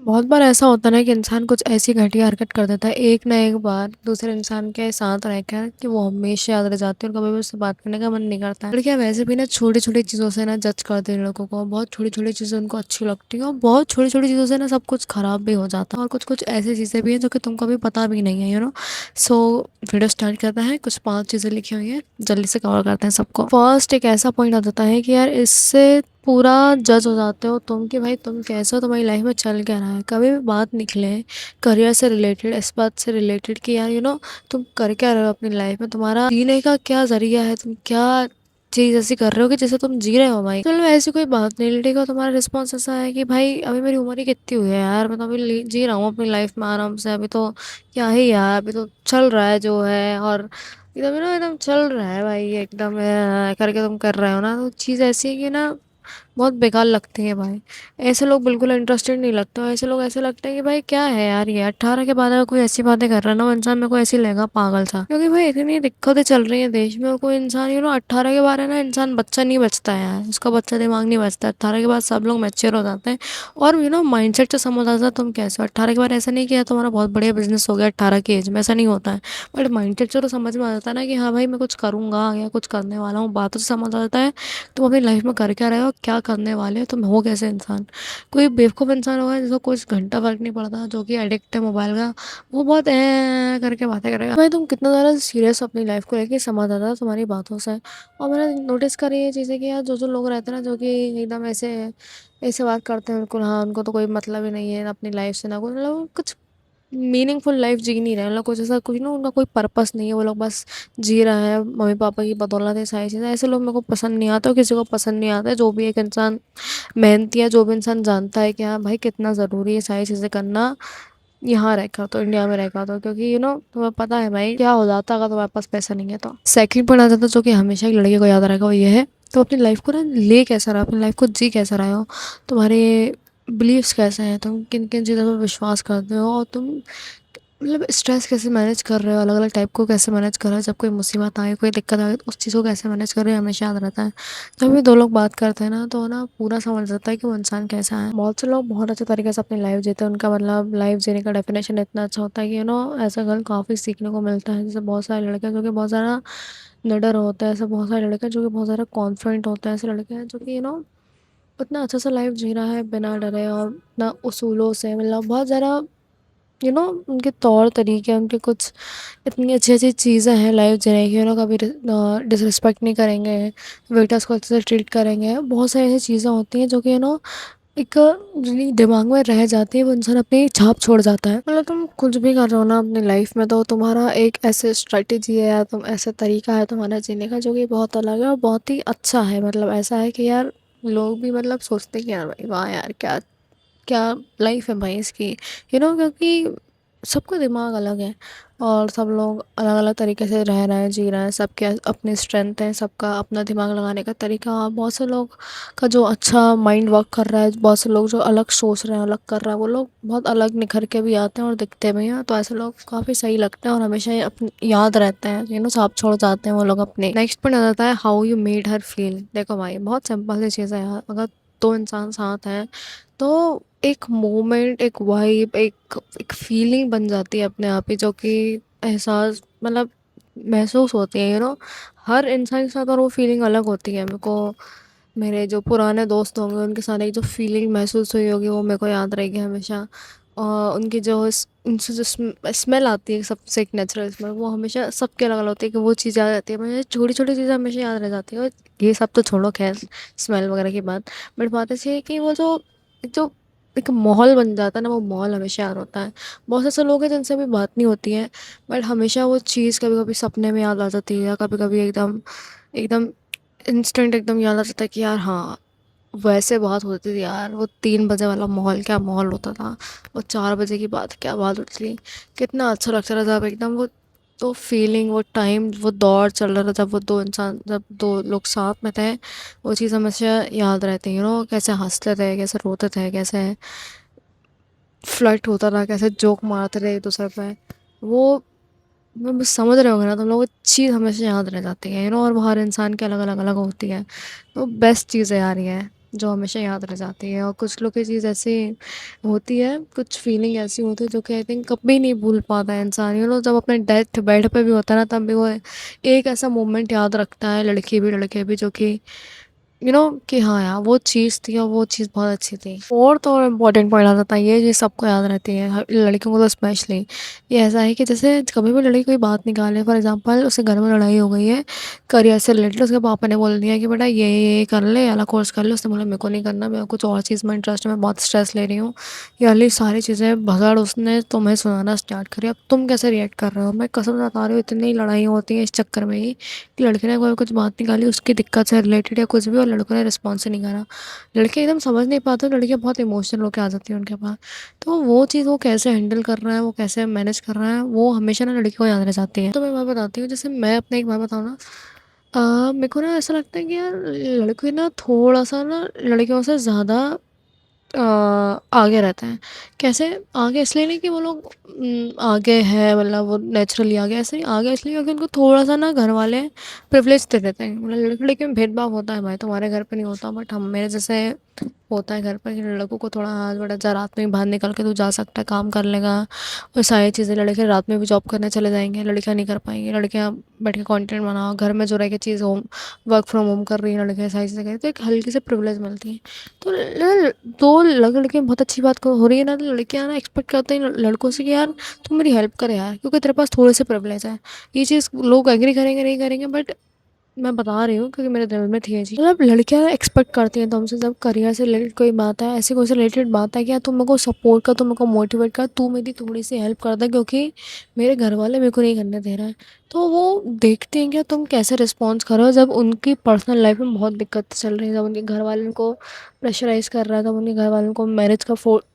बहुत बार ऐसा होता है ना कि इंसान कुछ ऐसी घटिया हरकत कर देता है एक ना एक बार दूसरे इंसान के साथ रहकर कि वो हमेशा याद रह जाती है और कभी भी उससे बात करने का मन नहीं करता है। लड़कियां वैसे भी ना छोटी छोटी चीज़ों से ना जज करती हैं लोगों को। बहुत छोटी छोटी चीज़ें उनको अच्छी लगती हैं और बहुत छोटी छोटी चीज़ों से ना सब कुछ खराब भी हो जाता है और कुछ कुछ ऐसी चीज़ें भी हैं जो कि तुमको भी पता भी नहीं है सो वीडियो स्टार्ट करता है। कुछ 5 चीज़ें लिखी हुई हैं, जल्दी से कवर करते हैं सबको। फर्स्ट एक ऐसा पॉइंट आ जाता है कि यार इससे पूरा जज हो जाते हो तुम कि भाई तुम कैसे हो, तुम्हारी लाइफ में चल क्या रहा है। कभी भी बात निकले करियर से रिलेटेड, इस बात से रिलेटेड कि यार तुम कर क्या रहे हो अपनी लाइफ में, तुम्हारा जीने का क्या जरिया है, तुम क्या चीज़ ऐसी कर रहे हो कि जैसे तुम जी रहे हो भाई। चलो ऐसी कोई बात नहीं, लड़के का तुम्हारा रिस्पॉन्स ऐसा है कि भाई अभी मेरी उम्र ही कितनी हुई है यार, मैं तो अभी जी रहा हूँ अपनी लाइफ में आराम से, अभी तो क्या ही यार, अभी तो चल रहा है जो है। और एकदम एकदम चल रहा है भाई, एकदम करके तुम कर रहे हो ना, तो चीज़ ऐसी है कि ना बहुत बेकार लगती है भाई। ऐसे लोग बिल्कुल इंटरेस्टेड नहीं लगते, और ऐसे लोग ऐसे लगते हैं कि भाई क्या है यार, ये 18 के बाद अगर कोई ऐसी बातें कर रहा है ना, वो इंसान मेरे को ऐसी लगेगा पागल सा। क्योंकि भाई इतनी दिक्कतें चल रही हैं देश में और कोई इंसान 18 के बाद है ना, इंसान बच्चा नहीं बचता है यार, उसका बच्चा दिमाग नहीं बचता। 18 के बाद सब लोग मैच्योर हो जाते हैं और माइंडसेट से समझ आता है तुम कैसे हो। 18 के बाद ऐसा नहीं किया तुम्हारा बहुत बढ़िया बिजनेस हो गया 18 की एज में, ऐसा नहीं होता है। बट माइंडसेट से तो समझ में आ जाता है ना कि हाँ भाई मैं कुछ करूंगा या कुछ करने वाला हूँ, बातों से समझ आ जाता है तुम अपनी लाइफ में कर क्या रहे हो, क्या करने वाले हो, तुम हो कैसे इंसान। कोई बेवकूफ़ इंसान होगा जिसको कुछ घंटा फर्क नहीं पड़ता, जो कि एडिक्ट है मोबाइल का, वो बहुत करके बातें करेगा। भाई तुम कितना ज़्यादा सीरियस हो अपनी लाइफ को लेके, समझ आता है तुम्हारी बातों से। और मैंने नोटिस करी ये चीज़ें कि यार जो जो लोग रहते हैं ना, जो कि एकदम ऐसे ऐसे बात करते हैं बिल्कुल, हाँ उनको तो कोई मतलब ही नहीं है अपनी लाइफ से, ना कोई मतलब कुछ मीनिंगफुल लाइफ जी नहीं रहे हैं लोग, कुछ ऐसा कुछ ना, उनका कोई पर्पस नहीं है, वो लोग बस जी रहे हैं मम्मी पापा की बदौलत है सारी चीज़ें। ऐसे लोग मेरे को पसंद नहीं आते और किसी को पसंद नहीं आता है। जो भी एक इंसान मेहनती है, जो भी इंसान जानता है कि हाँ भाई कितना ज़रूरी है सारी चीज़ें करना यहाँ रहकर, तो इंडिया में रहकर, तो क्योंकि तुम्हें पता है भाई क्या हो जाता है अगर तुम्हारे पास पैसा नहीं है। तो सेकंड पॉइंट आ जाता है जो कि हमेशा एक लड़के को याद रहेगा, वो ये है तो अपनी लाइफ को ना ले कैसा रहा, अपनी लाइफ को जी कैसा रहे हो, तुम्हारे बिलीव्स कैसे हैं, तुम किन किन चीज़ों पर विश्वास करते हो, और तुम मतलब स्ट्रेस कैसे मैनेज कर रहे हो, अलग अलग टाइप को कैसे मैनेज कर रहे हो, जब कोई मुसीबत आए कोई दिक्कत आए तो उस चीज़ को कैसे मैनेज कर रहे हो, हमेशा याद रहता है। जब भी दो लोग बात करते हैं ना, तो ना पूरा समझ जाता है कि वो इंसान कैसा है। बहुत से लोग बहुत अच्छे तरीके से अपनी लाइफ जीते हैं, उनका मतलब लाइफ जीने का डेफिनेशन इतना अच्छा होता है कि ऐसा गर्ल काफ़ी सीखने को मिलता है। जैसे बहुत सारे लड़के हैं जो कि बहुत ज़्यादा निडर होते हैं, ऐसे बहुत सारे लड़के हैं जो कि बहुत ज़्यादा कॉन्फिडेंट होते हैं, ऐसे लड़के हैं जो कि उतना अच्छा सा लाइफ जी रहा है बिना डरे और ना उसूलों से, मतलब बहुत ज़्यादा उनके तौर तरीके, उनके कुछ इतनी अच्छी अच्छी चीज़ें हैं लाइफ जीने की, कभी डिसरिस्पेक्ट नहीं करेंगे, वेटर्स को अच्छे से ट्रीट करेंगे। बहुत सारी ऐसी चीज़ें होती हैं जो कि एक दिमाग में रह जाती है, वो इंसान अपनी छाप छोड़ जाता है। मतलब तुम कुछ भी कर रहे हो ना अपनी लाइफ में, तो तुम्हारा एक ऐसे स्ट्रेटेजी है या तुम ऐसा तरीका है तुम्हारा जीने का जो कि बहुत अलग है और बहुत ही अच्छा है। मतलब ऐसा है कि यार लोग भी मतलब सोचते हैं कि यार भाई वाह यार क्या क्या लाइफ है भाई इसकी, क्योंकि सबका दिमाग अलग है और सब लोग अलग अलग तरीके से रह रहे हैं, जी रहे हैं, सबके अपनी स्ट्रेंथ है, सबका अपना दिमाग लगाने का तरीका। बहुत से लोग का जो अच्छा माइंड वर्क कर रहा है, बहुत से लोग जो अलग सोच रहे हैं, अलग कर रहा है, वो लोग बहुत अलग निखर के भी आते हैं और दिखते भी हैं। तो ऐसे लोग काफ़ी सही लगते हैं और हमेशा ये अपनी याद रहते हैं, छाप छोड़ जाते हैं वो लोग अपने। नेक्स्ट पॉइंट आ जाता है how you made her feel. देखो भाई बहुत सिंपल सी चीज़ है यार, अगर दो इंसान साथ हैं तो एक मोमेंट, एक वाइब, एक फीलिंग बन जाती है अपने आप ही, जो कि एहसास मतलब महसूस होती है हर इंसान के साथ। और वो फीलिंग अलग होती है। मेरे को मेरे जो पुराने दोस्त होंगे उनके साथ एक जो फीलिंग महसूस हुई होगी वो मेरे को याद रहेगी हमेशा। और उनकी जो उनसे जो स्मेल आती है, सबसे एक नेचुरल स्मेल, वो हमेशा सबके अलग अलग होती है कि वो चीज़ याद रहती है। मुझे छोटी छोटी चीज़ें हमेशा याद रह जाती है। और ये सब तो छोड़ो खैर, स्मेल वगैरह की बात, बट बात ऐसी है कि वो जो एक माहौल बन जाता है ना, वो माहौल हमेशा याद होता है। बहुत से ऐसे लोग हैं जिनसे भी बात नहीं होती है, बट हमेशा वो चीज़ कभी कभी सपने में याद आ जाती है, या कभी कभी एकदम एकदम इंस्टेंट एकदम याद आ जाता है कि यार हाँ वैसे बात होती थी यार, वो 3 बजे वाला माहौल क्या माहौल होता था, वो 4 बजे की बात क्या बात होती थी, कितना अच्छा लगता था जब एकदम वो तो फीलिंग, वो टाइम, वो दौर चल रहा था जब वो दो इंसान, जब दो लोग साथ में थे। वो चीज़ हमेशा याद रहती है कैसे हंसते थे, कैसे रोते थे, कैसे फ्लर्ट होता था, कैसे जोक मारते थे एक दूसरे पे। वो मैं बस समझ रहे होंगे ना तुम लोग, वो चीज़ हमेशा याद रह जाती है और वो हर इंसान की अलग अलग अलग होती है। तो बेस्ट चीज़ है यार ये। जो हमेशा याद रह जाती है। और कुछ लोग की चीज़ ऐसी होती है, कुछ फीलिंग ऐसी होती है जो कि आई थिंक कभी नहीं भूल पाता है इंसान। जब अपने डेथ बेड पे भी होता है ना, तब भी वो एक ऐसा मोमेंट याद रखता है, लड़की भी लड़के भी, जो कि कि हाँ यार, वो चीज़ थी और वो चीज़ बहुत अच्छी थी। और तो और इम्पोर्टेंट पॉइंट आ जाता है, ये चीज़ सबको याद रहती है, लड़कियों को तो स्पेशली। ये ऐसा है कि जैसे कभी भी लड़की कोई बात निकाले, फॉर एग्जांपल उसके घर में लड़ाई हो गई है करियर से रिलेटेड, उसके पापा ने बोल दिया कि बेटा ये कर ले, वाला कोर्स कर ले। उसने बोला मेरे को नहीं करना, मेरे को कुछ और चीज़ में इंटरेस्ट है, मैं बहुत स्ट्रेस ले रही हूँ। ये वाली सारी चीज़ें भगड़ उसने तुम्हें सुनाना स्टार्ट करी। अब तुम कैसे रिएक्ट कर रहे हो? मैं कसम बता रही हूँ, इतनी लड़ाई होती है इस चक्कर में ही कि लड़के ने कोई कुछ बात निकाली उसकी दिक्कत से रिलेटेड या कुछ भी, और लड़कों ने रिस्पॉन्स ही नहीं करा। लड़के एकदम समझ नहीं पाते, लड़कियां बहुत इमोशनल होकर आ जाती हैं उनके पास। तो वो चीज़ वो कैसे हैंडल कर रहा है, वो कैसे मैनेज कर रहा है, वो हमेशा ना लड़की को याद रह जाती है। तो मैं बात बताती हूँ, जैसे मैं अपने एक बात बताऊँ ना, मेरे को ना ऐसा लगता है कि यार लड़के ना थोड़ा सा ना लड़कियों से ज़्यादा अ, आगे रहते हैं। कैसे आगे? इसलिए नहीं कि वो लोग आगे हैं, मतलब वो नेचुरली आगे, ऐसे नहीं आगे इसलिए क्योंकि उनको थोड़ा सा ना घर वाले प्रिविलेज दे देते हैं। मतलब लड़के लड़के में भेदभाव होता है भाई, तुम्हारे घर पे नहीं होता, बट हम मेरे जैसे होता है घर पर कि लड़कों को थोड़ा हाथ बड़ा जा, रात में ही बाहर निकल के तू जा सकता है, काम कर लेगा और सारी चीज़ें। लड़के रात में भी जॉब करने चले जाएंगे, लड़कियां नहीं कर पाएंगी। लड़कियां बैठ के कंटेंट बनाओ, घर में जो रह के चीज़ होम वर्क फ्रॉम होम कर रही है लड़कियां, सारी चीज़ें करें, तो एक हल्की से प्रिविलेज मिलती है। तो दो लड़के बहुत अच्छी बात हो रही है ना, तो लड़कियां ना एक्सपेक्ट करते हैं लड़कों से कि यार तुम मेरी हेल्प करे यार, क्योंकि तेरे पास थोड़े से प्रिविलेज है। ये चीज़ लोग एग्री करेंगे नहीं करेंगे, बट मैं बता रही हूँ क्योंकि मेरे दिल में थी ये चीज़। मतलब लड़कियां एक्सपेक्ट करती हैं तुमसे, जब करियर से रिलेटेड कोई बात है, ऐसी कोई से रिलेटेड बात है कि यार तुम मेरे को सपोर्ट कर, तुम मेरे को मोटिवेट कर, तू मेरी थोड़ी सी हेल्प कर दे, क्योंकि मेरे घर वाले मेरे को नहीं करने दे रहे हैं। तो वो देखते हैं कि तुम कैसे रिस्पॉन्स करो जब उनकी पर्सनल लाइफ में बहुत दिक्कत चल रही है, जब उनके घर वाले उनको प्रेशराइज कर रहा है, जब उनके घर वालों को मैरिज का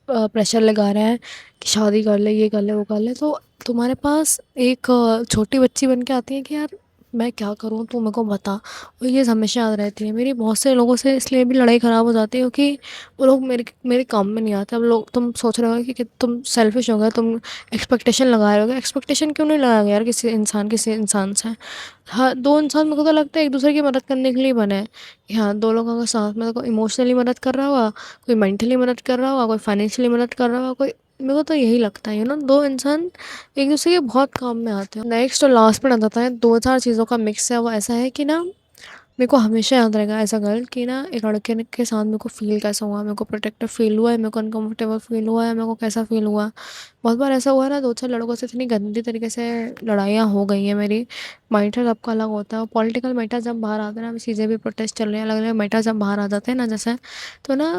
प्रेशर लगा रहा है कि शादी कर ले, ये कर ले, वो कर ले। तो तुम्हारे पास एक छोटी बच्ची बन के आती है कि यार मैं क्या करूँ, तू मेरे को बता। और ये हमेशा याद रहती है मेरी। बहुत से लोगों से इसलिए भी लड़ाई ख़राब हो जाती है क्योंकि वो लोग मेरे मेरे काम में नहीं आते। अब लोग, तुम सोच रहे हो कि तुम सेल्फिश हो गए, तुम एक्सपेक्टेशन लगा रहे हो। एक्सपेक्टेशन क्यों नहीं लगाया यार किसी इंसान से? हाँ, दो इंसान मेरे को तो लगता है एक दूसरे की मदद करने के लिए बने हैं कि हाँ, दो लोग अगर साथ में, कोई इमोशनली मदद कर रहा होगा, कोई मेंटली मदद कर रहा होगा, कोई फाइनेंशियली मदद कर रहा होगा, कोई, मेरे को तो यही लगता है दो इंसान एक दूसरे के बहुत काम में आते हैं। नेक्स्ट और लास्ट में आ जाता है, दो चार चीज़ों का मिक्स है। वो ऐसा है कि ना, मेरे को हमेशा याद रहेगा ऐसा गर्ल कि ना, एक लड़के के साथ मेरे को फ़ील कैसा हुआ, मेरे को प्रोटेक्टिव फ़ील हुआ है, मेरे को अनकम्फर्टेबल फ़ील हुआ है, मेरे को कैसा फ़ील हुआ। बहुत बार ऐसा हुआ है ना, दो चार लड़कों से इतनी गंदी तरीके से लड़ाइयाँ हो गई हैं मेरी। मैटर सबका अलग होता है, और पॉलिटिकल मैटर जब बाहर आते हैं ना, अभी चीज़ें भी प्रोटेस्ट चल रही हैं, अलग अलग मैटर जब बाहर आ जाते हैं ना, जैसे, तो ना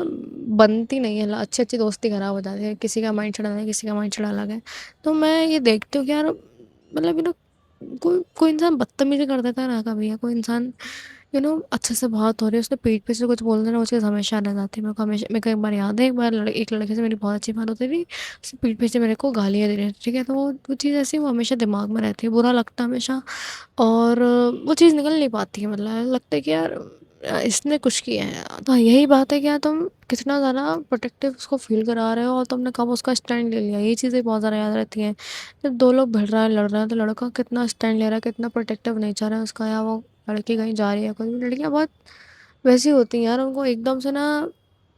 बनती नहीं है, अच्छी अच्छी दोस्ती ख़राब हो जाती है। किसी का माइंड सेट अलग है, किसी का माइंड सेट अलग है। तो मैं ये देखती हूँ कि यार, मतलब कोई कोई इंसान बदतमीजी कर देता है ना कभी, या कोई इंसान अच्छे से बात हो रही है, उसने पीठ पे से कुछ बोल देना, वो चीज़ हमेशा याद आती है मेरे को। हमेशा मेरे को एक बार याद है, एक बार एक लड़के से मेरी बहुत अच्छी बात होती थी, उसने पीठ पीछे मेरे को गालियाँ दे रही थी, ठीक है। तो वो चीज़ ऐसी, वो हमेशा दिमाग में रहती है, बुरा लगता है हमेशा। और वो चीज़ निकल नहीं पाती है, मतलब लगता है कि यार इसने कुछ किया है। तो यही बात है कि यार तुम कितना ज़्यादा प्रोटेक्टिव उसको फील करा रहे हो, और तुमने कब उसका स्टैंड ले लिया, ये चीज़ें बहुत ज़्यादा याद रहती हैं। जब दो लोग भिड़ रहे हैं, लड़ रहे हैं, तो लड़का कितना स्टैंड ले रहा है, कितना प्रोटेक्टिव नेचर है उसका, या वो लड़की कहीं जा रही है, कोई भी लड़कियां बहुत वैसी होती हैं यार, उनको एकदम से ना,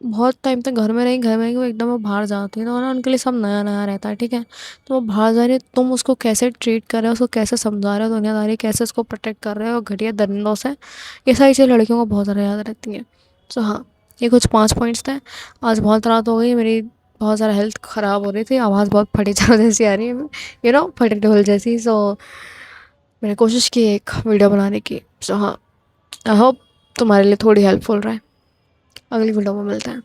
बहुत टाइम तक घर में रहेंगी, वो एकदम वो बाहर जाती है, तो ना उनके लिए सब नया नया रहता है, ठीक है। तो वो बाहर जा रही है, तुम उसको कैसे ट्रीट कर रहे हो, उसको कैसे समझा रहे हो दुनियादारी, कैसे उसको प्रोटेक्ट कर रहे हो घटिया दरिंदों से, ये सारी चीज़ें लड़कियों को बहुत ज़्यादा याद रहती हैं। सो हाँ, ये कुछ 5 पॉइंट्स थे। आज बहुत रात हो गई मेरी, बहुत ज़्यादा हेल्थ ख़राब हो रही थी, आवाज़ बहुत फटी चारों जैसी आ रही है, फटी ढोल जैसी। सो मैंने कोशिश की एक वीडियो बनाने की। सो हाँ, आई होप तुम्हारे लिए थोड़ी हेल्पफुल रहे। अगली वीडियो में मिलते हैं।